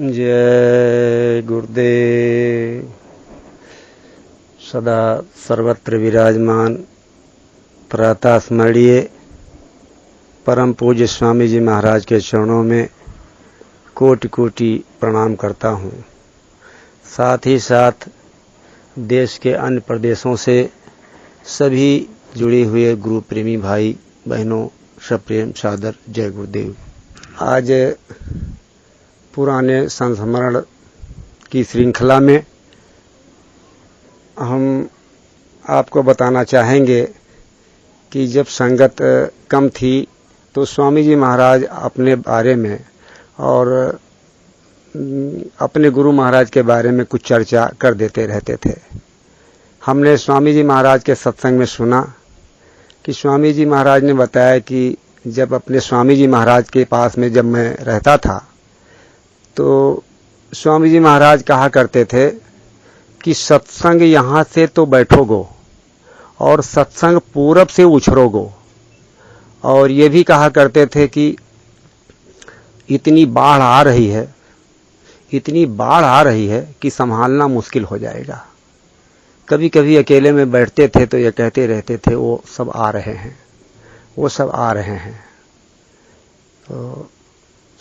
जय गुरुदेव। सदा सर्वत्र विराजमान प्रातः स्मरणीय परम पूज्य स्वामी जी महाराज के चरणों में कोटि कोटि प्रणाम करता हूँ। साथ ही साथ देश के अन्य प्रदेशों से सभी जुड़े हुए गुरु प्रेमी भाई बहनों सप्रेम सादर जय गुरुदेव। आज पुराने संस्मरण की श्रृंखला में हम आपको बताना चाहेंगे कि जब संगत कम थी तो स्वामी जी महाराज अपने बारे में और अपने गुरु महाराज के बारे में कुछ चर्चा कर देते रहते थे। हमने स्वामी जी महाराज के सत्संग में सुना कि स्वामी जी महाराज ने बताया कि जब अपने स्वामी जी महाराज के पास में जब मैं रहता था तो स्वामी जी महाराज कहा करते थे कि सत्संग यहाँ से तो बैठोगो और सत्संग पूरब से उछरोगो। और ये भी कहा करते थे कि इतनी बाढ़ आ रही है कि संभालना मुश्किल हो जाएगा। कभी कभी अकेले में बैठते थे तो ये कहते रहते थे वो सब आ रहे हैं। तो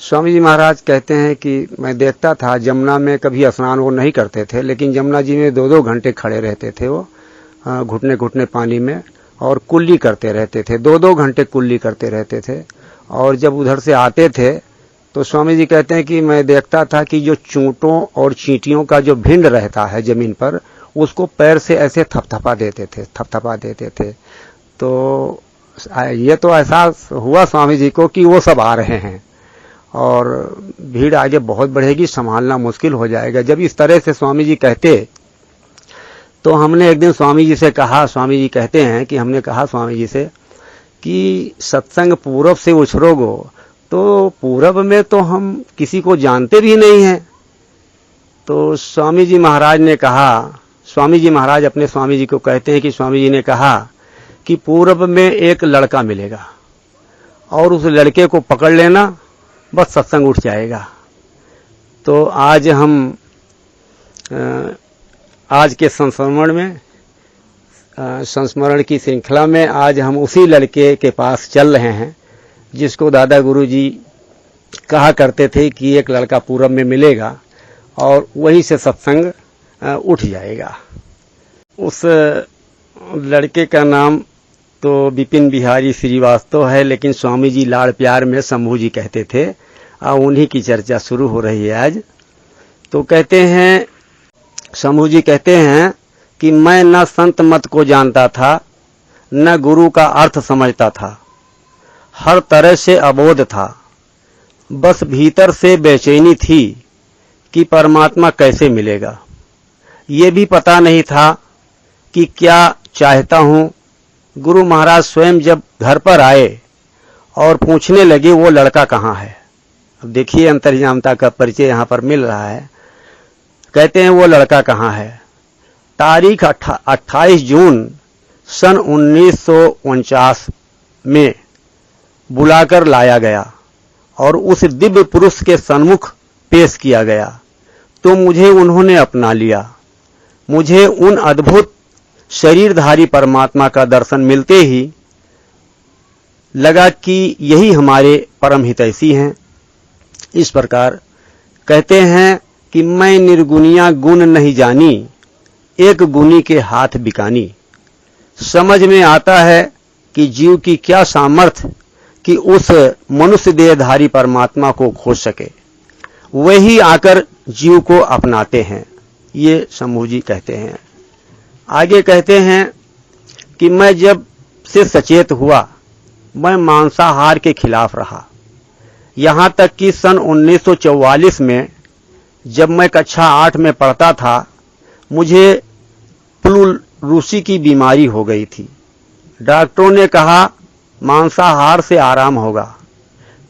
स्वामी जी महाराज कहते हैं कि मैं देखता था जमुना में कभी स्नान वो नहीं करते थे, लेकिन जमुना जी में 2-2 घंटे खड़े रहते थे वो घुटने घुटने पानी में और कुल्ली करते रहते थे। 2-2 घंटे कुल्ली करते रहते थे। और जब उधर से आते थे तो स्वामी जी कहते हैं कि मैं देखता था कि जो चूंटों और चींटियों का जो भिंड रहता है जमीन पर उसको पैर से ऐसे थपथपा देते थे। तो ये तो एहसास हुआ स्वामी जी को कि वो सब आ रहे हैं और भीड़ आगे बहुत बढ़ेगी, संभालना मुश्किल हो जाएगा। जब इस तरह से स्वामी जी कहते तो हमने एक दिन स्वामी जी से कहा, स्वामी जी कहते हैं कि हमने कहा स्वामी जी से कि सत्संग पूरब से उछरोगो, तो पूरब में तो हम किसी को जानते भी नहीं हैं। तो स्वामी जी महाराज ने कहा, स्वामी जी महाराज अपने स्वामी जी को कहते हैं कि स्वामी जी ने कहा कि पूरब में एक लड़का मिलेगा और उस लड़के को पकड़ लेना, बस सत्संग उठ जाएगा। तो आज हम आज के संस्मरण की श्रृंखला में आज हम उसी लड़के के पास चल रहे हैं जिसको दादा गुरु जी कहा करते थे कि एक लड़का पूरब में मिलेगा और वहीं से सत्संग उठ जाएगा। उस लड़के का नाम तो विपिन बिहारी श्रीवास्तव है, लेकिन स्वामी जी लाड़ प्यार में शंभू जी कहते थे। उन्हीं की चर्चा शुरू हो रही है आज। तो कहते हैं, शंभू जी कहते हैं कि मैं न संत मत को जानता था न गुरु का अर्थ समझता था, हर तरह से अबोध था, बस भीतर से बेचैनी थी कि परमात्मा कैसे मिलेगा। ये भी पता नहीं था कि क्या चाहता हूँ। गुरु महाराज स्वयं जब घर पर आए और पूछने लगे वो लड़का कहाँ है। अब देखिए अंतर्यामिता का परिचय यहाँ पर मिल रहा है। कहते हैं वो लड़का कहाँ है। तारीख 28 जून सन 1949 में बुलाकर लाया गया और उस दिव्य पुरुष के सन्मुख पेश किया गया तो मुझे उन्होंने अपना लिया। मुझे उन अद्भुत शरीरधारी परमात्मा का दर्शन मिलते ही लगा कि यही हमारे परम हितैषी हैं। इस प्रकार कहते हैं कि मैं निर्गुनिया गुण नहीं जानी, एक गुनी के हाथ बिकानी। समझ में आता है कि जीव की क्या सामर्थ्य कि उस मनुष्य देहधारी परमात्मा को खोज सके, वही आकर जीव को अपनाते हैं। ये शंभू जी कहते हैं। आगे कहते हैं कि मैं जब से सचेत हुआ मैं मांसाहार के खिलाफ रहा। यहां तक कि सन 1944 में जब मैं कक्षा 8 में पढ़ता था मुझे प्लूरूसी की बीमारी हो गई थी। डॉक्टरों ने कहा मांसाहार से आराम होगा,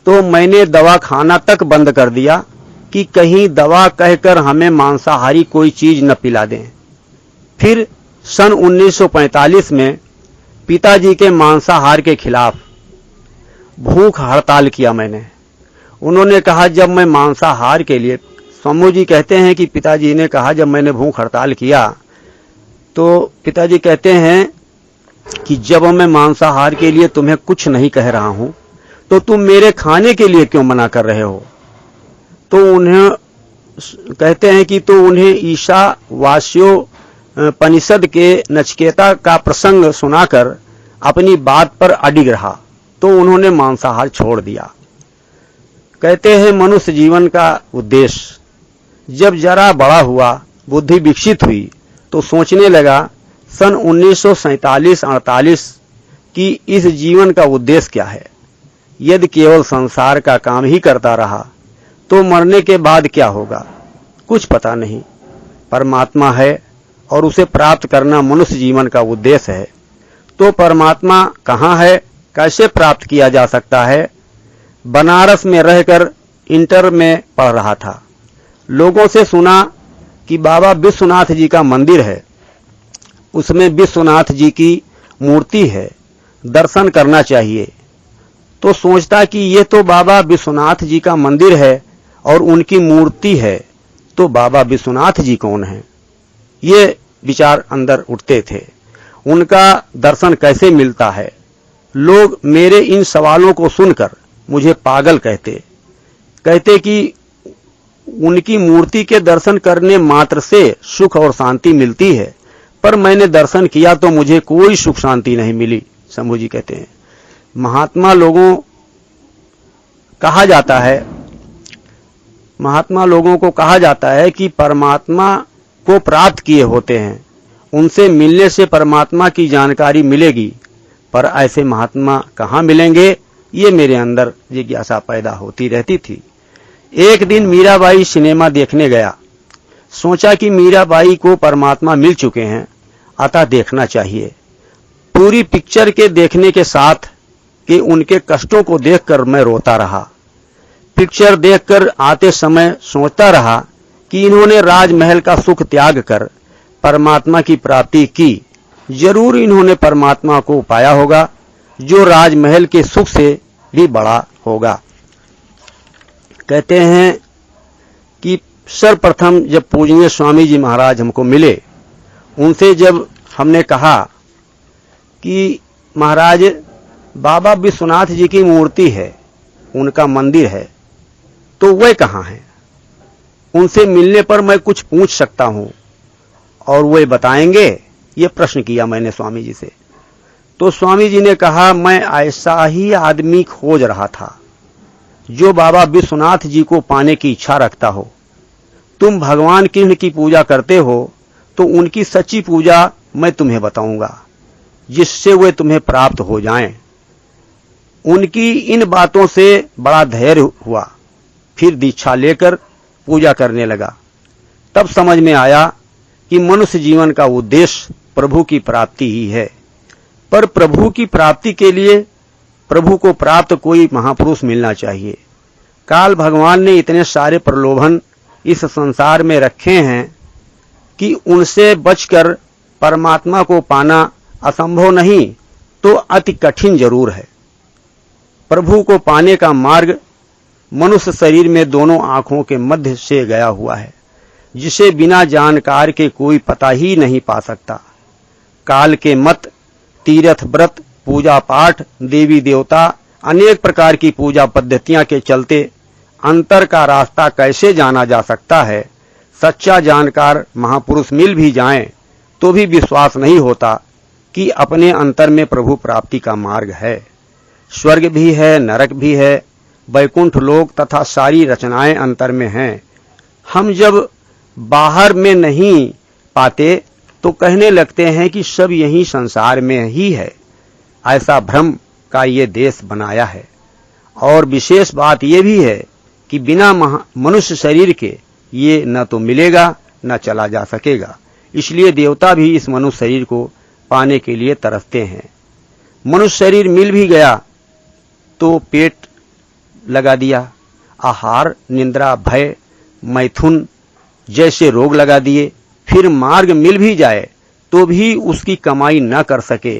तो मैंने दवा खाना तक बंद कर दिया कि कहीं दवा कहकर हमें मांसाहारी कोई चीज न पिला दें। फिर सन 1945 में पिताजी के मांसाहार के खिलाफ भूख हड़ताल किया मैंने। उन्होंने कहा जब मैं मांसाहार के लिए शंभू जी कहते हैं कि पिताजी ने कहा, जब मैंने भूख हड़ताल किया तो पिताजी कहते हैं कि जब मैं मांसाहार के लिए तुम्हें कुछ नहीं कह रहा हूं तो तुम मेरे खाने के लिए क्यों मना कर रहे हो। तो उन्हें कहते हैं कि तो उन्हें ईशावास्योपनिषद के नचिकेता का प्रसंग सुनाकर अपनी बात पर अडिग रहा तो उन्होंने मांसाहार छोड़ दिया। कहते हैं मनुष्य जीवन का उद्देश्य जब जरा बड़ा हुआ, बुद्धि विकसित हुई तो सोचने लगा सन 1947-48 कि इस जीवन का उद्देश्य क्या है। यदि केवल संसार का काम ही करता रहा तो मरने के बाद क्या होगा, कुछ पता नहीं। परमात्मा है और उसे प्राप्त करना मनुष्य जीवन का उद्देश्य है। तो परमात्मा कहाँ है, कैसे प्राप्त किया जा सकता है। बनारस में रहकर इंटर में पढ़ रहा था। लोगों से सुना कि बाबा विश्वनाथ जी का मंदिर है, उसमें विश्वनाथ जी की मूर्ति है, दर्शन करना चाहिए। तो सोचता कि ये तो बाबा विश्वनाथ जी का मंदिर है और उनकी मूर्ति है, तो बाबा विश्वनाथ जी कौन है। ये विचार अंदर उठते थे। उनका दर्शन कैसे मिलता है। लोग मेरे इन सवालों को सुनकर मुझे पागल कहते कि उनकी मूर्ति के दर्शन करने मात्र से सुख और शांति मिलती है, पर मैंने दर्शन किया तो मुझे कोई सुख शांति नहीं मिली। शंभू जी कहते हैं महात्मा लोगों को कहा जाता है कि परमात्मा को प्राप्त किए होते हैं, उनसे मिलने से परमात्मा की जानकारी मिलेगी, पर ऐसे महात्मा कहाँ मिलेंगे, ये मेरे अंदर जिज्ञासा पैदा होती रहती थी। एक दिन मीराबाई सिनेमा देखने गया। सोचा कि मीराबाई को परमात्मा मिल चुके हैं, अतः देखना चाहिए। पूरी पिक्चर के देखने के साथ कि उनके कष्टों को देखकर मैं रोता रहा। पिक्चर देखकर आते समय सोचता रहा कि इन्होंने राजमहल का सुख त्याग कर परमात्मा की प्राप्ति की। जरूर इन्होंने परमात्मा को पाया होगा जो राजमहल के सुख से भी बड़ा होगा। कहते हैं कि सर्वप्रथम जब पूजनीय स्वामी जी महाराज हमको मिले, उनसे जब हमने कहा कि महाराज बाबा विश्वनाथ जी की मूर्ति है, उनका मंदिर है, तो वे कहाँ हैं, उनसे मिलने पर मैं कुछ पूछ सकता हूं और वे बताएंगे। ये प्रश्न किया मैंने स्वामी जी से। तो स्वामी जी ने कहा मैं ऐसा ही आदमी खोज रहा था जो बाबा विश्वनाथ जी को पाने की इच्छा रखता हो। तुम भगवान कृष्ण की पूजा करते हो तो उनकी सच्ची पूजा मैं तुम्हें बताऊंगा, जिससे वे तुम्हें प्राप्त हो जाएं। उनकी इन बातों से बड़ा धैर्य हुआ। फिर दीक्षा लेकर पूजा करने लगा। तब समझ में आया कि मनुष्य जीवन का उद्देश्य प्रभु की प्राप्ति ही है, पर प्रभु की प्राप्ति के लिए प्रभु को प्राप्त कोई महापुरुष मिलना चाहिए। काल भगवान ने इतने सारे प्रलोभन इस संसार में रखे हैं कि उनसे बचकर परमात्मा को पाना असंभव नहीं तो अति कठिन जरूर है। प्रभु को पाने का मार्ग मनुष्य शरीर में दोनों आंखों के मध्य से गया हुआ है, जिसे बिना जानकार के कोई पता ही नहीं पा सकता। काल के मत, तीर्थ व्रत, पूजा पाठ, देवी देवता, अनेक प्रकार की पूजा पद्धतियां के चलते अंतर का रास्ता कैसे जाना जा सकता है। सच्चा जानकार महापुरुष मिल भी जाएं तो भी विश्वास नहीं होता कि अपने अंतर में प्रभु प्राप्ति का मार्ग है। स्वर्ग भी है, नरक भी है, वैकुंठ लोक तथा सारी रचनाएं अंतर में हैं। हम जब बाहर में नहीं पाते तो कहने लगते हैं कि सब यही संसार में ही है। ऐसा भ्रम का ये देश बनाया है। और विशेष बात यह भी है कि बिना मनुष्य शरीर के ये न तो मिलेगा न चला जा सकेगा। इसलिए देवता भी इस मनुष्य शरीर को पाने के लिए तरसते हैं। मनुष्य शरीर मिल भी गया तो पेट लगा दिया, आहार, निंद्रा, भय, मैथुन जैसे रोग लगा दिए। फिर मार्ग मिल भी जाए तो भी उसकी कमाई न कर सके।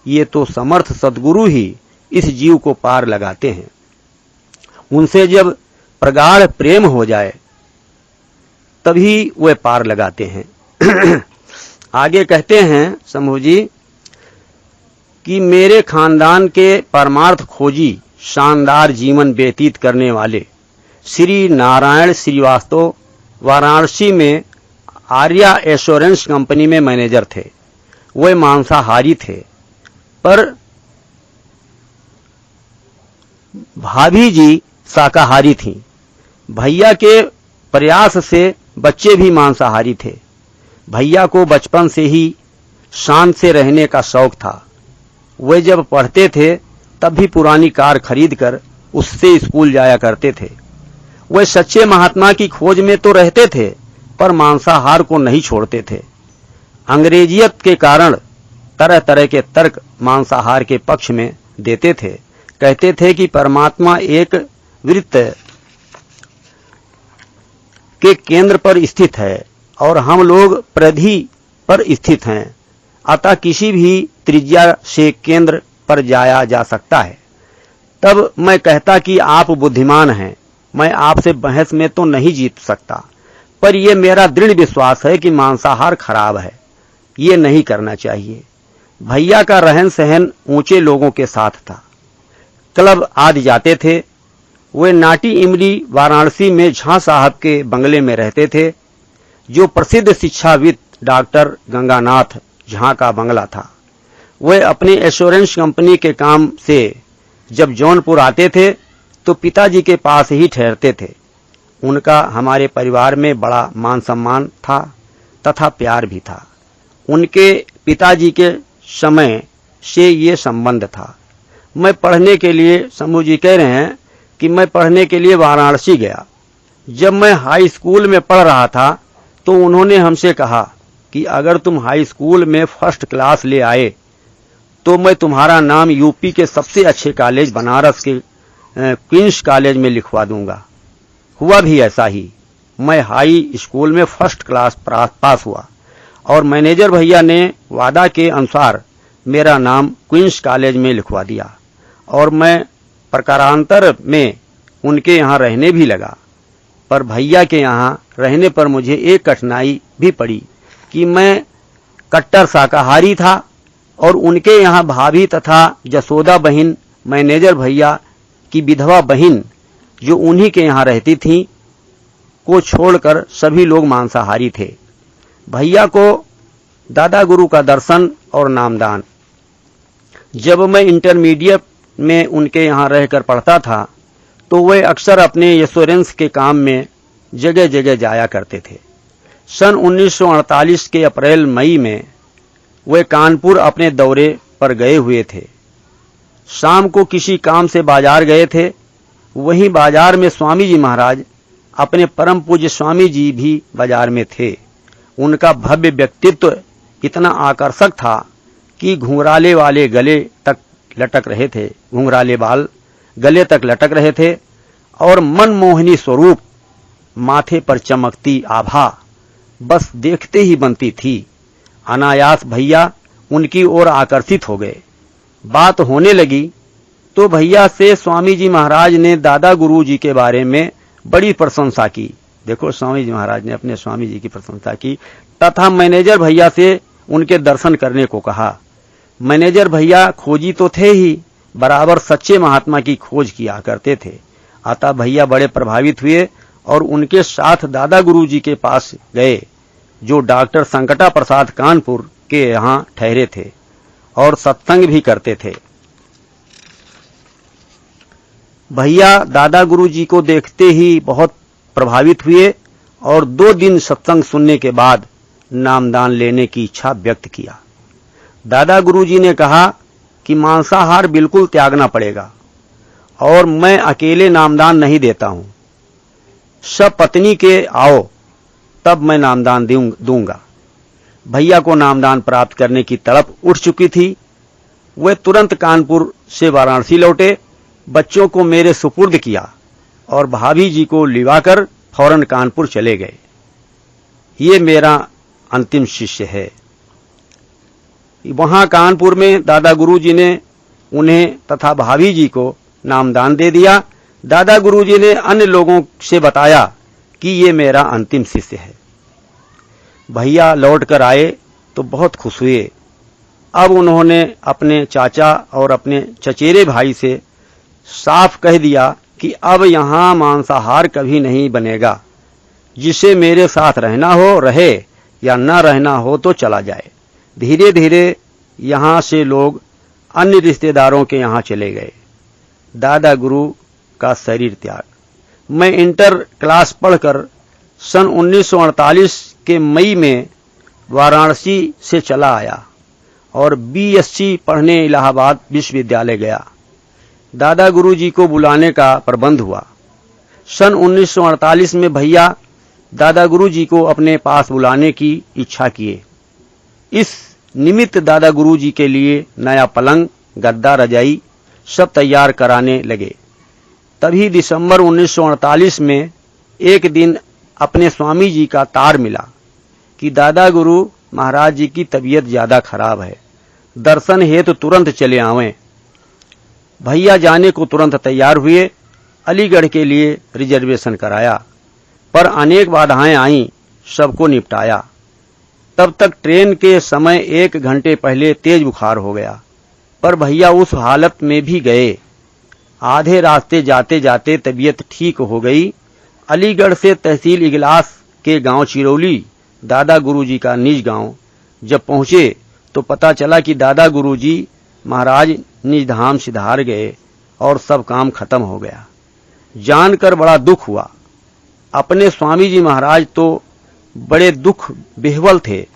ये तो समर्थ सद्गुरु ही इस जीव को पार लगाते हैं। उनसे जब प्रगाढ़ प्रेम हो जाए तभी वे पार लगाते हैं। आगे कहते हैं शंभू जी कि मेरे खानदान के परमार्थ खोजी शानदार जीवन व्यतीत करने वाले श्री नारायण श्रीवास्तव वाराणसी में आर्या एश्योरेंस कंपनी में मैनेजर थे। वे मांसाहारी थे, पर भाभी जी शाकाहारी थीं। भैया के प्रयास से बच्चे भी मांसाहारी थे। भैया को बचपन से ही शांत से रहने का शौक था। वे जब पढ़ते थे तब भी पुरानी कार खरीदकर उससे स्कूल जाया करते थे। वे सच्चे महात्मा की खोज में तो रहते थे, पर मांसाहार को नहीं छोड़ते थे। अंग्रेजियत के कारण तरह तरह के तर्क मांसाहार के पक्ष में देते थे। कहते थे कि परमात्मा एक वृत्त के केंद्र पर स्थित है और हम लोग परिधि पर स्थित हैं, अतः किसी भी त्रिज्या से केंद्र पर जाया जा सकता है। तब मैं कहता कि आप बुद्धिमान हैं, मैं आपसे बहस में तो नहीं जीत सकता, पर यह मेरा दृढ़ विश्वास है कि मांसाहार खराब है, ये नहीं करना चाहिए। भैया का रहन सहन ऊंचे लोगों के साथ था। क्लब आदि जाते थे। वे नाटी इमली वाराणसी में झा साहब के बंगले में रहते थे, जो प्रसिद्ध शिक्षाविद डॉक्टर गंगानाथ झा का बंगला था। वे अपने एश्योरेंस कंपनी के काम से जब जौनपुर आते थे तो पिताजी के पास ही ठहरते थे। उनका हमारे परिवार में बड़ा मान सम्मान था तथा प्यार भी था। उनके पिताजी के समय से ये संबंध था। मैं पढ़ने के लिए, शंभू जी कह रहे हैं कि मैं पढ़ने के लिए वाराणसी गया। जब मैं हाई स्कूल में पढ़ रहा था तो उन्होंने हमसे कहा कि अगर तुम हाई स्कूल में फर्स्ट क्लास ले आए तो मैं तुम्हारा नाम यूपी के सबसे अच्छे कॉलेज बनारस के क्वींस कॉलेज में लिखवा दूंगा। हुआ भी ऐसा ही। मैं हाई स्कूल में फर्स्ट क्लास पास हुआ और मैनेजर भैया ने वादा के अनुसार मेरा नाम क्वींस कॉलेज में लिखवा दिया और मैं प्रकारांतर में उनके यहाँ रहने भी लगा। पर भैया के यहाँ रहने पर मुझे एक कठिनाई भी पड़ी कि मैं कट्टर शाकाहारी था और उनके यहाँ भाभी तथा जसोदा बहन मैनेजर भैया की विधवा बहन जो उन्हीं के यहाँ रहती थीं को छोड़कर सभी लोग मांसाहारी थे। भैया को दादा गुरु का दर्शन और नामदान। जब मैं इंटरमीडिएट में उनके यहाँ रहकर पढ़ता था तो वे अक्सर अपने एश्योरेंस के काम में जगह जगह जाया करते थे। सन 1948 के अप्रैल मई में वे कानपुर अपने दौरे पर गए हुए थे। शाम को किसी काम से बाजार गए थे। वहीं बाजार में स्वामी जी महाराज, अपने परम पूज्य स्वामी जी भी बाजार में थे। उनका भव्य व्यक्तित्व इतना आकर्षक था कि घुंघराले वाले गले तक लटक रहे थे, घुंघराले बाल गले तक लटक रहे थे और मनमोहनी स्वरूप, माथे पर चमकती आभा बस देखते ही बनती थी। अनायास भैया उनकी ओर आकर्षित हो गए। बात होने लगी तो भैया से स्वामी जी महाराज ने दादा गुरु जी के बारे में बड़ी प्रशंसा की। देखो, स्वामी जी महाराज ने अपने स्वामी जी की प्रशंसा की तथा मैनेजर भैया से उनके दर्शन करने को कहा। मैनेजर भैया खोजी तो थे ही, बराबर सच्चे महात्मा की खोज किया करते थे। अतः भैया बड़े प्रभावित हुए और उनके साथ दादा गुरु जी के पास गए, जो डॉक्टर संकटा प्रसाद कानपुर के यहाँ ठहरे थे और सत्संग भी करते थे। भैया दादा गुरु जी को देखते ही बहुत प्रभावित हुए और 2 दिन सत्संग सुनने के बाद नामदान लेने की इच्छा व्यक्त किया। दादा गुरु जी ने कहा कि मांसाहार बिल्कुल त्यागना पड़ेगा और मैं अकेले नामदान नहीं देता हूं, सब पत्नी के आओ तब मैं नामदान दूंगा। भैया को नामदान प्राप्त करने की तड़प उठ चुकी थी। वे तुरंत कानपुर से वाराणसी लौटे, बच्चों को मेरे सुपुर्द किया और भाभी जी को लिवाकर फौरन कानपुर चले गए। ये मेरा अंतिम शिष्य है। वहां कानपुर में दादा गुरु जी ने उन्हें तथा भाभी जी को नामदान दे दिया। दादा गुरु जी ने अन्य लोगों से बताया कि ये मेरा अंतिम शिष्य है। भैया लौट कर आए तो बहुत खुश हुए। अब उन्होंने अपने चाचा और अपने चचेरे भाई से साफ कह दिया कि अब यहाँ मांसाहार कभी नहीं बनेगा। जिसे मेरे साथ रहना हो रहे या न रहना हो तो चला जाए। धीरे धीरे यहाँ से लोग अन्य रिश्तेदारों के यहाँ चले गए। दादा गुरु का शरीर त्याग। मैं इंटर क्लास पढ़कर सन 1948 के मई में वाराणसी से चला आया और बीएससी पढ़ने इलाहाबाद विश्वविद्यालय गया। दादा गुरुजी को बुलाने का प्रबंध हुआ। सन 1948 में भैया दादा गुरुजी को अपने पास बुलाने की इच्छा किए। इस निमित्त दादा गुरुजी के लिए नया पलंग, गद्दा, रजाई सब तैयार कराने लगे। तभी दिसंबर 1948 में एक दिन अपने स्वामी जी का तार मिला कि दादा गुरु महाराज जी की तबीयत ज्यादा खराब है, दर्शन हेतु तुरंत चले आवें। भैया जाने को तुरंत तैयार हुए। अलीगढ़ के लिए रिजर्वेशन कराया, पर अनेक बाधाएं आईं, सबको निपटाया। तब तक ट्रेन के समय 1 घंटे पहले तेज बुखार हो गया, पर भैया उस हालत में भी गए। आधे रास्ते जाते जाते तबीयत ठीक हो गई। अलीगढ़ से तहसील इगलास के गांव चिरौली दादा गुरुजी का निज गांव जब पहुंचे तो पता चला कि दादा गुरुजी महाराज निज धाम सिधार गए और सब काम खत्म हो गया। जानकर बड़ा दुख हुआ। अपने स्वामी जी महाराज तो बड़े दुख विह्वल थे।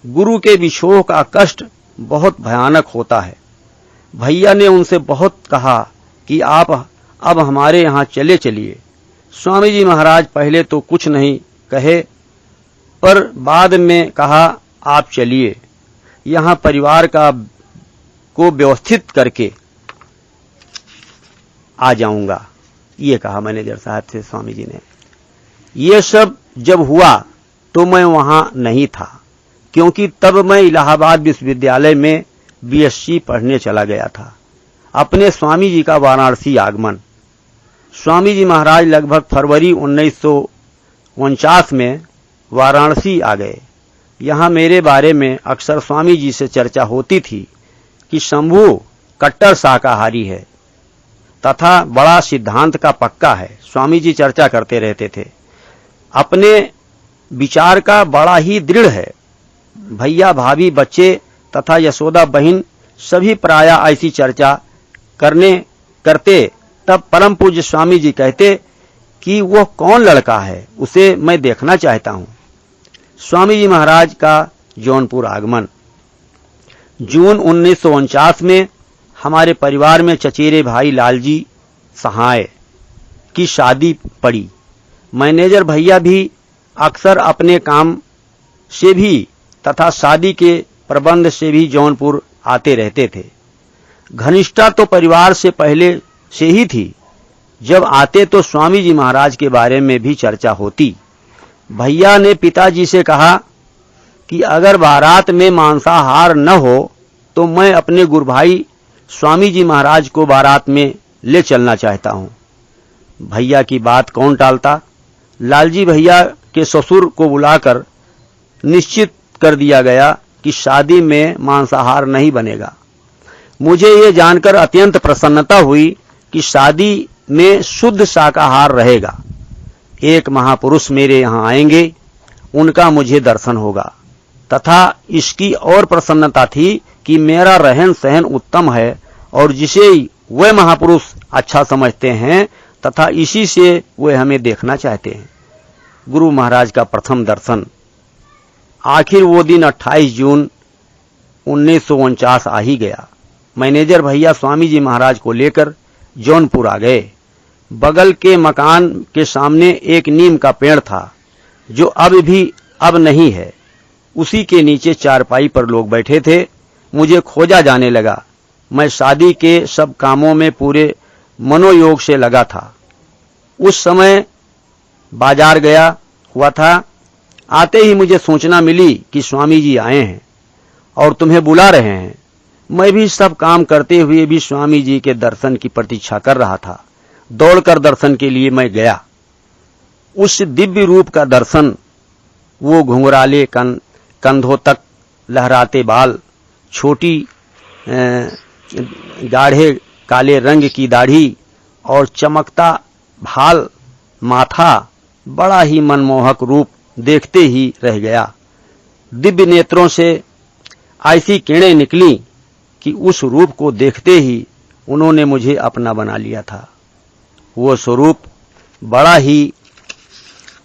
गुरु के विछोह का कष्ट बहुत भयानक होता है। भैया ने उनसे बहुत कहा कि आप अब हमारे यहाँ चले चलिए। स्वामी जी महाराज पहले तो कुछ नहीं कहे, पर बाद में कहा आप चलिए, यहाँ परिवार को व्यवस्थित करके आ जाऊंगा। ये कहा मैनेजर साहब से स्वामी जी ने। ये सब जब हुआ तो मैं वहां नहीं था, क्योंकि तब मैं इलाहाबाद विश्वविद्यालय में बीएससी पढ़ने चला गया था। अपने स्वामी जी का वाराणसी आगमन। स्वामी जी महाराज लगभग फरवरी 1949 में वाराणसी आ गए। यहाँ मेरे बारे में अक्सर स्वामी जी से चर्चा होती थी कि शंभू कट्टर शाकाहारी है तथा बड़ा सिद्धांत का पक्का है। स्वामी जी चर्चा करते रहते थे। अपने विचार का बड़ा ही दृढ़ है। भैया, भाभी, बच्चे तथा यशोदा बहन सभी प्रायः ऐसी चर्चा करते। तब परम पूज्य स्वामी जी कहते कि वो कौन लड़का है, उसे मैं देखना चाहता हूं। स्वामी जी महाराज का जौनपुर आगमन। जून 1949 में हमारे परिवार में चचेरे भाई लालजी सहाय की शादी पड़ी। मैनेजर भैया भी अक्सर अपने काम से भी तथा शादी के प्रबंध से भी जौनपुर आते रहते थे। घनिष्ठता तो परिवार से पहले से ही थी। जब आते तो स्वामी जी महाराज के बारे में भी चर्चा होती। भैया ने पिताजी से कहा कि अगर बारात में मांसाहार न हो तो मैं अपने गुरु भाई स्वामी जी महाराज को बारात में ले चलना चाहता हूं। भैया की बात कौन टालता। लालजी भैया के ससुर को बुलाकर निश्चित कर दिया गया कि शादी में मांसाहार नहीं बनेगा। मुझे ये जानकर अत्यंत प्रसन्नता हुई कि शादी में शुद्ध शाकाहार रहेगा। एक महापुरुष मेरे यहाँ आएंगे, उनका मुझे दर्शन होगा तथा इसकी और प्रसन्नता थी कि मेरा रहन सहन उत्तम है और जिसे वे महापुरुष अच्छा समझते हैं तथा इसी से वे हमें देखना चाहते हैं। गुरु महाराज का प्रथम दर्शन। आखिर वो दिन 28 जून 1949 आ ही गया। मैनेजर भैया स्वामी जी महाराज को लेकर जौनपुर आ गए। बगल के मकान के सामने एक नीम का पेड़ था जो अब नहीं है। उसी के नीचे चारपाई पर लोग बैठे थे। मुझे खोजा जाने लगा। मैं शादी के सब कामों में पूरे मनोयोग से लगा था। उस समय बाजार गया हुआ था। आते ही मुझे सूचना मिली कि स्वामी जी आए हैं और तुम्हें बुला रहे हैं। मैं भी सब काम करते हुए भी स्वामी जी के दर्शन की प्रतीक्षा कर रहा था। दौड़कर दर्शन के लिए मैं गया। उस दिव्य रूप का दर्शन, वो घुंघराले कंधों तक लहराते बाल, छोटी गाढ़े काले रंग की दाढ़ी और चमकता भाल माथा, बड़ा ही मनमोहक रूप देखते ही रह गया। दिव्य नेत्रों से ऐसी किरणें निकली कि उस रूप को देखते ही उन्होंने मुझे अपना बना लिया था। वो स्वरूप बड़ा ही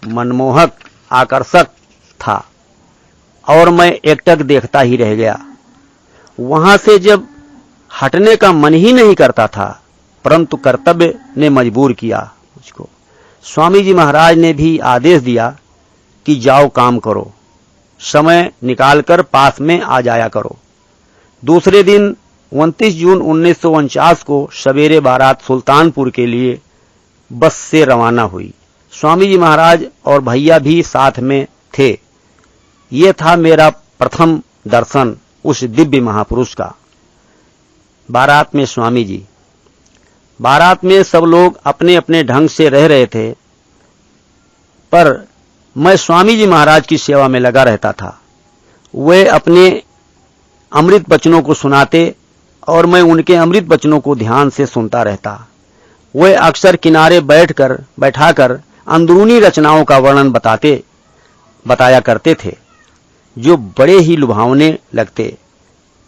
मनमोहक, आकर्षक था और मैं एकटक देखता ही रह गया। वहां से जब हटने का मन ही नहीं करता था, परंतु कर्तव्य ने मजबूर किया मुझको। स्वामी जी महाराज ने भी आदेश दिया कि जाओ काम करो, समय निकालकर पास में आ जाया करो। दूसरे दिन 29 जून 1949 को सवेरे बारात सुल्तानपुर के लिए बस से रवाना हुई। स्वामी जी महाराज और भैया भी साथ में थे। ये था मेरा प्रथम दर्शन उस दिव्य महापुरुष का। बारात में स्वामी जी, बारात में सब लोग अपने अपने ढंग से रह रहे थे, पर मैं स्वामी जी महाराज की सेवा में लगा रहता था। वे अपने अमृत वचनों को सुनाते और मैं उनके अमृत वचनों को ध्यान से सुनता रहता। वे अक्सर किनारे बैठाकर अंदरूनी रचनाओं का वर्णन बताया करते थे, जो बड़े ही लुभावने लगते।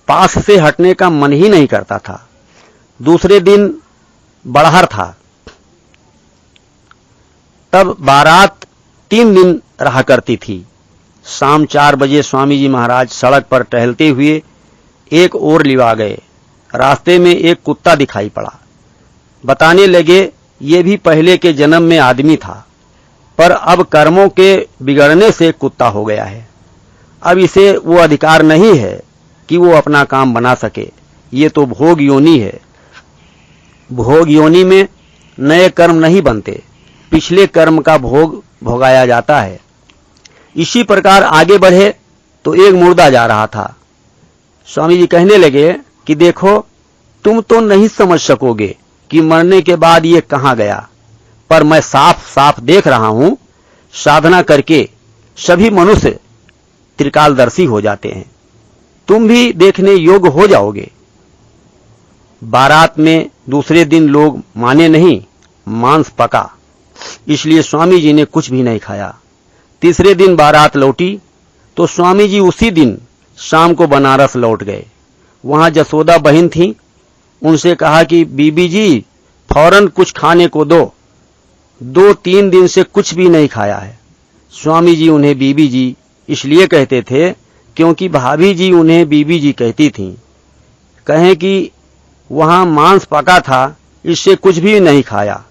पास से हटने का मन ही नहीं करता था। दूसरे दिन बड़हर था। तब बारात 3 दिन रहा करती थी। शाम 4 बजे स्वामी जी महाराज सड़क पर टहलते हुए एक ओर लिवा गए। रास्ते में एक कुत्ता दिखाई पड़ा। बताने लगे, ये भी पहले के जन्म में आदमी था, पर अब कर्मों के बिगड़ने से कुत्ता हो गया है। अब इसे वो अधिकार नहीं है कि वो अपना काम बना सके। ये तो भोग योनि है। भोग योनि में नए कर्म नहीं बनते, पिछले कर्म का भोग भोगाया जाता है। इसी प्रकार आगे बढ़े तो एक मुर्दा जा रहा था। स्वामी जी कहने लगे कि देखो, तुम तो नहीं समझ सकोगे कि मरने के बाद ये कहां गया, पर मैं साफ साफ देख रहा हूं। साधना करके सभी मनुष्य त्रिकालदर्शी हो जाते हैं। तुम भी देखने योग्य हो जाओगे। बारात में दूसरे दिन लोग माने नहीं, मांस पका, इसलिए स्वामी जी ने कुछ भी नहीं खाया। तीसरे दिन बारात लौटी तो स्वामी जी उसी दिन शाम को बनारस लौट गए। वहां जसोदा बहन थी। उनसे कहा कि बीबी जी, फौरन कुछ खाने को दो। 2-3 दिन से कुछ भी नहीं खाया है। स्वामी जी उन्हें बीबी जी इसलिए कहते थे क्योंकि भाभी जी उन्हें बीबी जी कहती थीं। कहें कि वहां मांस पका था, इससे कुछ भी नहीं खाया।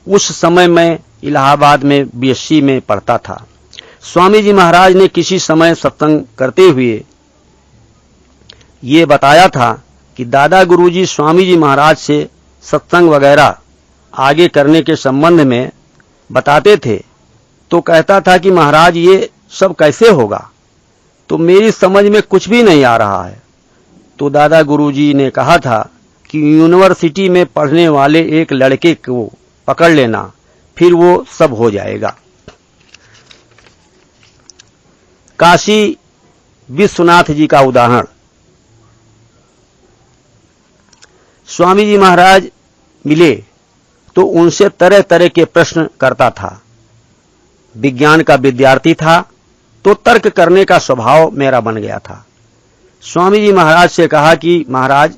उस समय मैं इलाहाबाद में बीएससी में पढ़ता था। स्वामी जी महाराज ने किसी समय सत्संग करते हुए ये बताया था कि दादा गुरुजी स्वामी जी महाराज से सत्संग वगैरह आगे करने के संबंध में बताते थे, तो कहता था कि महाराज ये सब कैसे होगा, तो मेरी समझ में कुछ भी नहीं आ रहा है। तो दादा गुरुजी ने कहा था कि यूनिवर्सिटी में पढ़ने वाले एक लड़के को पकड़ लेना, फिर वो सब हो जाएगा। काशी विश्वनाथ जी का उदाहरण। स्वामी जी महाराज मिले तो उनसे तरह तरह के प्रश्न करता था। विज्ञान का विद्यार्थी था तो तर्क करने का स्वभाव मेरा बन गया था। स्वामी जी महाराज से कहा कि महाराज,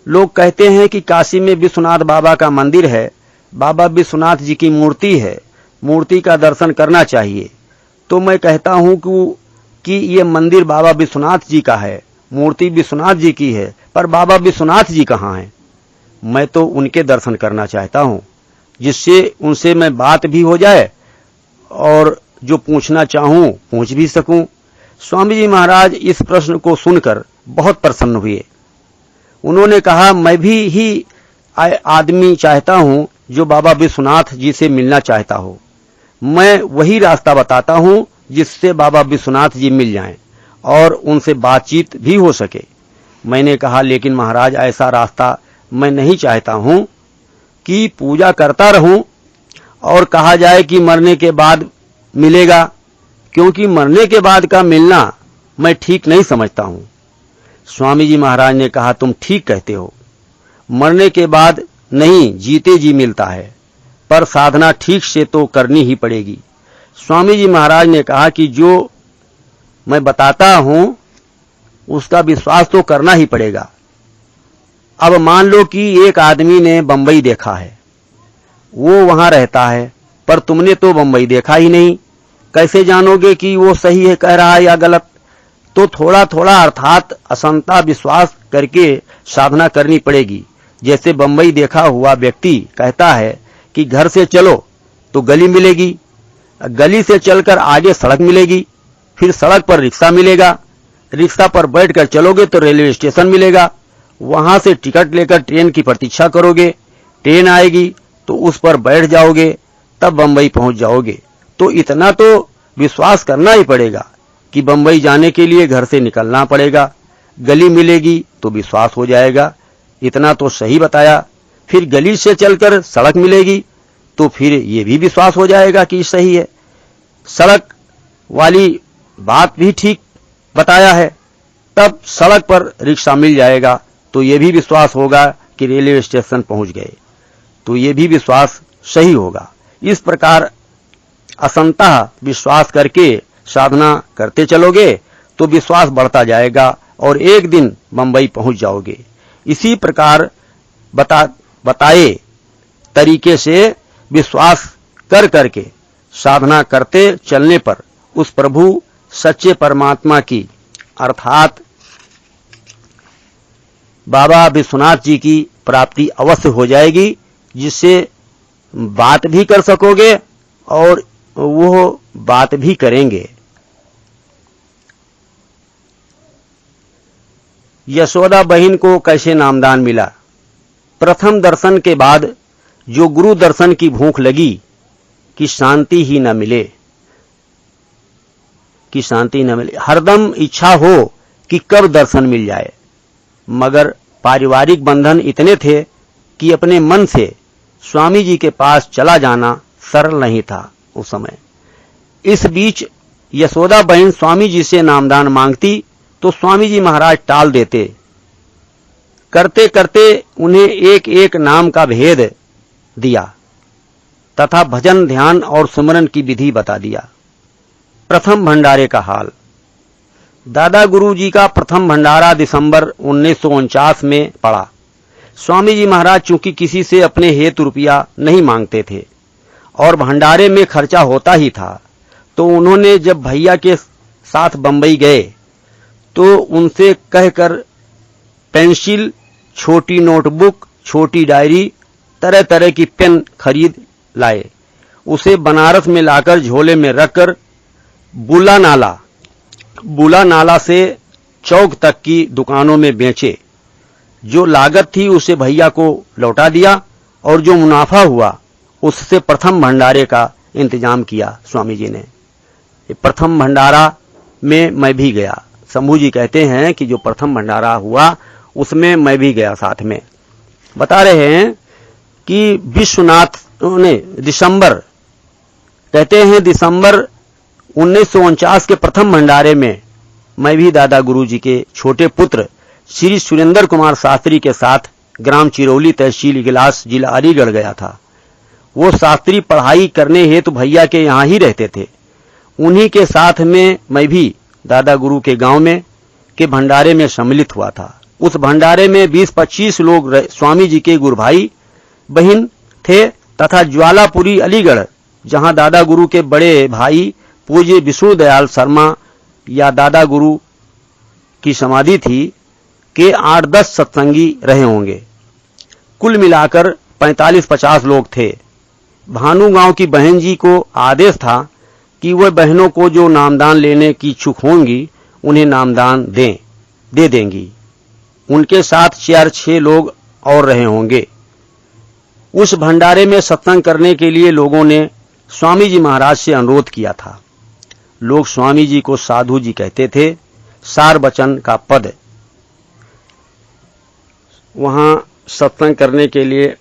लोग कहते हैं कि काशी में विश्वनाथ बाबा का मंदिर है, बाबा विश्वनाथ जी की मूर्ति है, मूर्ति का दर्शन करना चाहिए। तो मैं कहता हूं कि ये मंदिर बाबा विश्वनाथ जी का है, मूर्ति विश्वनाथ जी की है, पर बाबा विश्वनाथ जी कहाँ हैं? मैं तो उनके दर्शन करना चाहता हूं, जिससे उनसे मैं बात भी हो जाए और जो पूछना चाहूं पूछ भी सकूं। स्वामी जी महाराज इस प्रश्न को सुनकर बहुत प्रसन्न हुए। उन्होंने कहा, मैं भी ही आदमी चाहता हूं जो बाबा विश्वनाथ जी से मिलना चाहता हो। मैं वही रास्ता बताता हूं जिससे बाबा विश्वनाथ जी मिल जाएं और उनसे बातचीत भी हो सके। मैंने कहा, लेकिन महाराज ऐसा रास्ता मैं नहीं चाहता हूं कि पूजा करता रहूं और कहा जाए कि मरने के बाद मिलेगा, क्योंकि मरने के बाद का मिलना मैं ठीक नहीं समझता हूं। स्वामी जी महाराज ने कहा, तुम ठीक कहते हो, मरने के बाद नहीं जीते जी मिलता है, पर साधना ठीक से तो करनी ही पड़ेगी। स्वामी जी महाराज ने कहा कि जो मैं बताता हूं उसका विश्वास तो करना ही पड़ेगा। अब मान लो कि एक आदमी ने बंबई देखा है, वो वहां रहता है, पर तुमने तो बंबई देखा ही नहीं, कैसे जानोगे कि वो सही है कह रहा है या गलत? तो थोड़ा थोड़ा अर्थात असंता विश्वास करके साधना करनी पड़ेगी। जैसे बंबई देखा हुआ व्यक्ति कहता है कि घर से चलो तो गली मिलेगी, गली से चलकर आगे सड़क मिलेगी, फिर सड़क पर रिक्शा मिलेगा, रिक्शा पर बैठकर चलोगे तो रेलवे स्टेशन मिलेगा, वहां से टिकट लेकर ट्रेन की प्रतीक्षा करोगे, ट्रेन आएगी तो उस पर बैठ जाओगे, तब बंबई पहुंच जाओगे। तो इतना तो विश्वास करना ही पड़ेगा कि बंबई जाने के लिए घर से निकलना पड़ेगा, गली मिलेगी तो विश्वास हो जाएगा। इतना तो सही बताया। फिर गली से चलकर सड़क मिलेगी तो फिर ये भी विश्वास हो जाएगा कि सही है। सड़क वाली बात भी ठीक बताया है। तब सड़क पर रिक्शा मिल जाएगा तो ये भी विश्वास होगा कि रेलवे स्टेशन पहुंच गए, तो ये भी विश्वास सही होगा। इस प्रकार असंतः विश्वास करके साधना करते चलोगे तो विश्वास बढ़ता जाएगा और एक दिन बंबई पहुंच जाओगे। इसी प्रकार बताए तरीके से विश्वास कर करके साधना करते चलने पर उस प्रभु सच्चे परमात्मा की अर्थात बाबा विश्वनाथ जी की प्राप्ति अवश्य हो जाएगी, जिससे बात भी कर सकोगे और वो बात भी करेंगे। यशोदा बहन को कैसे नामदान मिला? प्रथम दर्शन के बाद जो गुरु दर्शन की भूख लगी कि शांति ही न मिले, हरदम इच्छा हो कि कब दर्शन मिल जाए, मगर पारिवारिक बंधन इतने थे कि अपने मन से स्वामी जी के पास चला जाना सरल नहीं था उस समय। इस बीच यशोदा बहन स्वामी जी से नामदान मांगती तो स्वामी जी महाराज टाल देते। करते करते उन्हें एक एक नाम का भेद दिया तथा भजन ध्यान और सुमरन की विधि बता दिया। प्रथम भंडारे का हाल। दादा गुरु जी का प्रथम भंडारा दिसंबर 1949 में पड़ा। स्वामी जी महाराज चूंकि किसी से अपने हेतु रुपया नहीं मांगते थे और भंडारे में खर्चा होता ही था, तो उन्होंने जब भैया के साथ बंबई गए तो उनसे कहकर पेंसिल, छोटी नोटबुक, छोटी डायरी, तरह तरह की पेन खरीद लाए। उसे बनारस में लाकर झोले में रखकर बुला नाला से चौक तक की दुकानों में बेचे। जो लागत थी उसे भैया को लौटा दिया और जो मुनाफा हुआ उससे प्रथम भंडारे का इंतजाम किया स्वामी जी ने। प्रथम भंडारा में मैं भी गया। शंभू जी कहते हैं कि जो प्रथम भंडारा हुआ उसमें मैं भी गया साथ में। बता रहे हैं कि विश्वनाथ ने दिसंबर 1949 के प्रथम भंडारे में मैं भी दादा गुरु जी के छोटे पुत्र श्री सुरेंद्र कुमार शास्त्री के साथ ग्राम चिरौली, तहसील इगलास, जिला अलीगढ़ गया था। वो शास्त्री पढ़ाई करने हेतु भैया के यहाँ ही रहते थे। उन्हीं के साथ में मैं भी दादा गुरु के गांव में के भंडारे में सम्मिलित हुआ था। उस भंडारे में 20-25 लोग स्वामी जी के गुरु भाई बहन थे तथा ज्वालापुरी अलीगढ़, जहां दादा गुरु के बड़े भाई पूज्य विष्णु दयाल शर्मा या दादा गुरु की समाधि थी, के 8-10 सत्संगी रहे होंगे। कुल मिलाकर 45-50 लोग थे। भानु गांव की बहन जी को आदेश था कि वह बहनों को जो नामदान लेने की इच्छुक होंगी उन्हें नामदान दे देंगी। उनके साथ 4-6 लोग और रहे होंगे। उस भंडारे में सत्संग करने के लिए लोगों ने स्वामी जी महाराज से अनुरोध किया था। लोग स्वामी जी को साधु जी कहते थे। सार बचन का पद। वहां सत्संग करने के लिए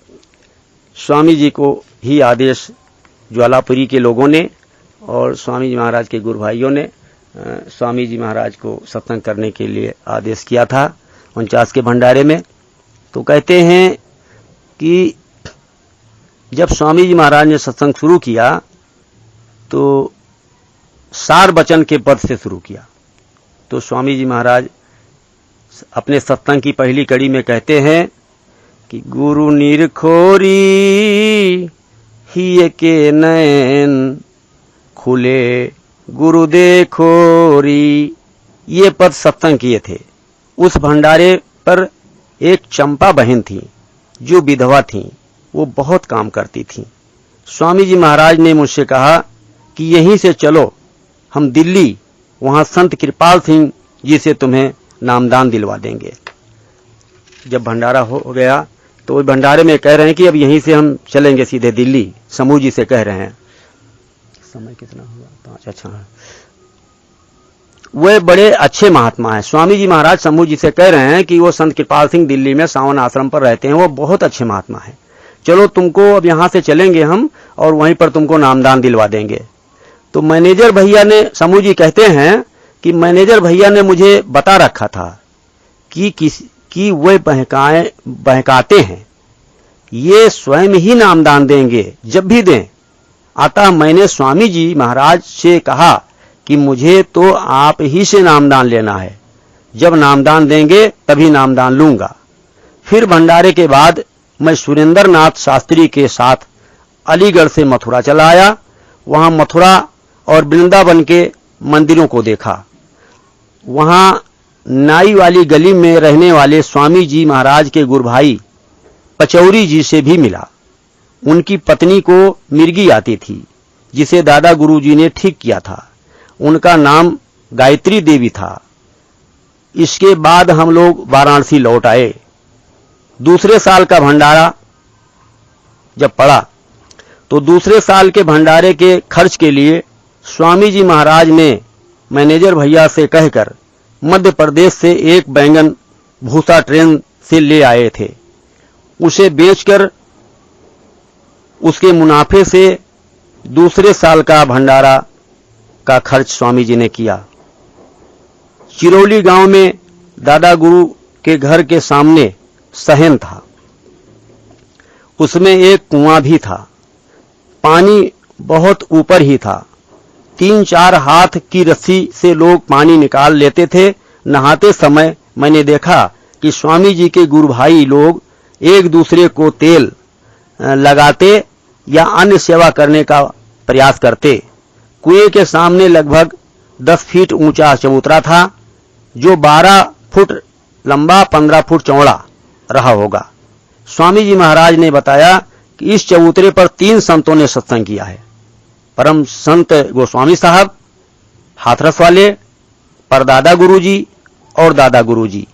स्वामी जी को ही आदेश ज्वालापुरी के लोगों ने और स्वामी जी महाराज के गुरु भाइयों ने स्वामी जी महाराज को सत्संग करने के लिए आदेश किया था 49 के भंडारे में। तो कहते हैं कि जब स्वामी जी महाराज ने सत्संग शुरू किया तो सार वचन के पद से शुरू किया। तो स्वामी जी महाराज अपने सत्संग की पहली कड़ी में कहते हैं कि गुरु निरखोरी हिय के नयन खुले गुरु देखोरी, ये पद सत्संग किए थे। उस भंडारे पर एक चंपा बहन थी जो विधवा थी, वो बहुत काम करती थी। स्वामी जी महाराज ने मुझसे कहा कि यहीं से चलो हम दिल्ली, वहां संत कृपाल सिंह जी से तुम्हें नामदान दिलवा देंगे। जब भंडारा हो गया तो वो भंडारे में कह रहे हैं कि अब यहीं से हम चलेंगे सीधे दिल्ली, समूह जी से कह रहे हैं। समय कितना हुआ? 5। अच्छा, वे बड़े अच्छे महात्मा हैं। स्वामी जी महाराज समूह जी से कह रहे हैं कि वो संत कृपाल सिंह दिल्ली में सावन आश्रम पर रहते हैं, वो बहुत अच्छे महात्मा हैं। चलो तुमको अब यहां से चलेंगे हम और वहीं पर तुमको नामदान दिलवा देंगे। तो मैनेजर भैया ने, समूह जी कहते हैं कि मैनेजर भैया ने मुझे बता रखा था कि वे बहकाते हैं, ये स्वयं ही नामदान देंगे जब भी दें। अतः मैंने स्वामी जी महाराज से कहा कि मुझे तो आप ही से नामदान लेना है, जब नामदान देंगे तभी नामदान लूंगा। फिर भंडारे के बाद मैं सुरेंद्र नाथ शास्त्री के साथ अलीगढ़ से मथुरा चला आया। वहां मथुरा और वृंदावन के मंदिरों को देखा। वहां नाई वाली गली में रहने वाले स्वामी जी महाराज के गुरु भाई पचौरी जी से भी मिला। उनकी पत्नी को मिर्गी आती थी, जिसे दादा गुरु जी ने ठीक किया था। उनका नाम गायत्री देवी था। इसके बाद हम लोग वाराणसी लौट आए। दूसरे साल का भंडारा जब पड़ा तो दूसरे साल के भंडारे के खर्च के लिए स्वामी जी महाराज ने मैनेजर भैया से कहकर मध्य प्रदेश से एक बैंगन भूसा ट्रेन से ले आए थे। उसे बेचकर उसके मुनाफे से दूसरे साल का भंडारा का खर्च स्वामी जी ने किया। चिरौली गांव में दादा गुरु के घर के सामने सहन था। उसमें एक कुआं भी था। पानी बहुत ऊपर ही था। 3-4 हाथ की रस्सी से लोग पानी निकाल लेते थे। नहाते समय मैंने देखा कि स्वामी जी के गुरु भाई लोग एक दूसरे को तेल लगाते या अन्य सेवा करने का प्रयास करते। कुएं के सामने लगभग 10 फीट ऊंचा चबूतरा था, जो 12 फुट लंबा 15 फुट चौड़ा रहा होगा। स्वामी जी महाराज ने बताया कि इस चबूतरे पर 3 संतों ने सत्संग किया है। परम संत गोस्वामी साहब, हाथरस वाले, परदादा गुरुजी और दादा गुरुजी।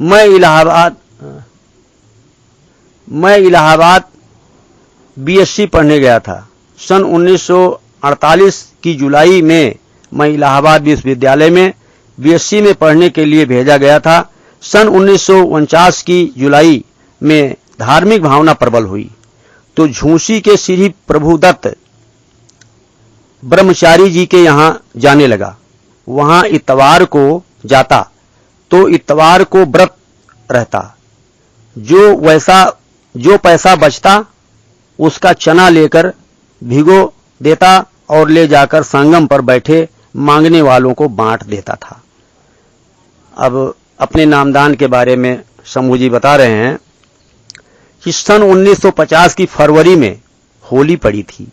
मैं इलाहाबाद बीएससी पढ़ने गया था। सन 1948 की जुलाई में मैं इलाहाबाद विश्वविद्यालय में बीएससी में पढ़ने के लिए भेजा गया था। सन 1949 की जुलाई में धार्मिक भावना प्रबल हुई तो झूसी के श्री प्रभुदत्त ब्रह्मचारी जी के यहां जाने लगा। वहां इतवार को जाता तो इतवार को व्रत रहता। जो पैसा बचता उसका चना लेकर भिगो देता और ले जाकर संगम पर बैठे मांगने वालों को बांट देता था। अब अपने नामदान के बारे में समूह जी बता रहे हैं कि सन 1950 की फरवरी में होली पड़ी थी।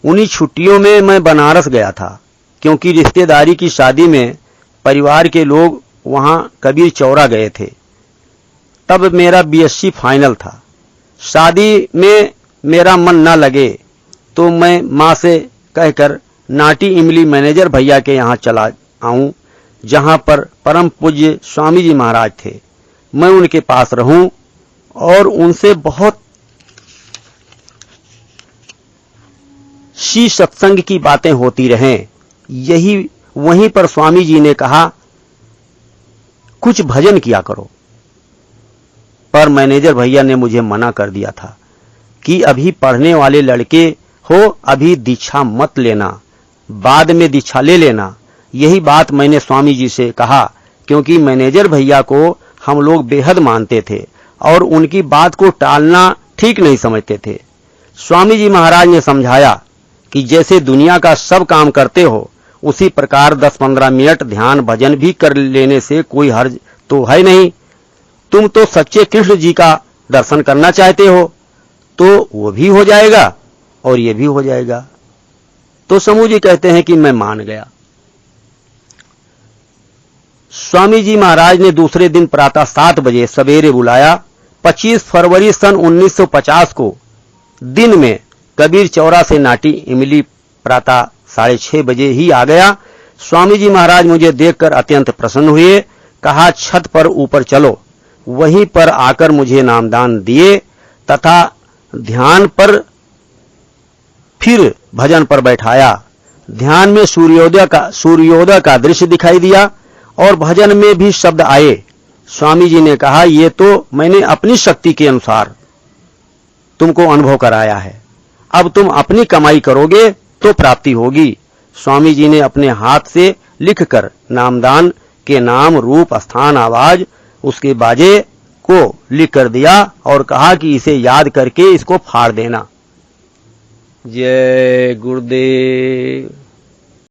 उन्हीं छुट्टियों में मैं बनारस गया था, क्योंकि रिश्तेदारी की शादी में परिवार के लोग वहां कबीर चौरा गए थे। तब मेरा बीएससी फाइनल था। शादी में मेरा मन न लगे तो मैं मां से कहकर नाटी इमली मैनेजर भैया के यहां चला आऊं, जहां पर परम पूज्य स्वामी जी महाराज थे। मैं उनके पास रहूं और उनसे बहुत सी सत्संग की बातें होती रहें। वहीं पर स्वामी जी ने कहा, कुछ भजन किया करो। पर मैनेजर भैया ने मुझे मना कर दिया था कि अभी पढ़ने वाले लड़के हो, अभी दीक्षा मत लेना, बाद में दीक्षा ले लेना। यही बात मैंने स्वामी जी से कहा, क्योंकि मैनेजर भैया को हम लोग बेहद मानते थे और उनकी बात को टालना ठीक नहीं समझते थे। स्वामी जी महाराज ने समझाया कि जैसे दुनिया का सब काम करते हो, उसी प्रकार 10-15 मिनट ध्यान भजन भी कर लेने से कोई हर्ज तो है नहीं। तुम तो सच्चे कृष्ण जी का दर्शन करना चाहते हो, तो वो भी हो जाएगा और ये भी हो जाएगा। तो समूह जी कहते हैं कि मैं मान गया। स्वामी जी महाराज ने दूसरे दिन प्रातः 7 बजे सवेरे बुलाया। 25 फरवरी सन 1950 को दिन में कबीर चौरा से नाटी इमली प्रातः 6:30 बजे ही आ गया। स्वामी जी महाराज मुझे देखकर अत्यंत प्रसन्न हुए। कहा, छत पर ऊपर चलो। वहीं पर आकर मुझे नामदान दिए तथा ध्यान पर फिर भजन पर बैठाया। ध्यान में सूर्योदय का दृश्य दिखाई दिया और भजन में भी शब्द आए। स्वामी जी ने कहा, ये तो मैंने अपनी शक्ति के अनुसार तुमको अनुभव कराया है, अब तुम अपनी कमाई करोगे तो प्राप्ति होगी। स्वामी जी ने अपने हाथ से लिखकर नामदान के नाम, रूप, स्थान, आवाज उसके बाजे को लिख कर दिया और कहा कि इसे याद करके इसको फाड़ देना। जय गुरुदेव।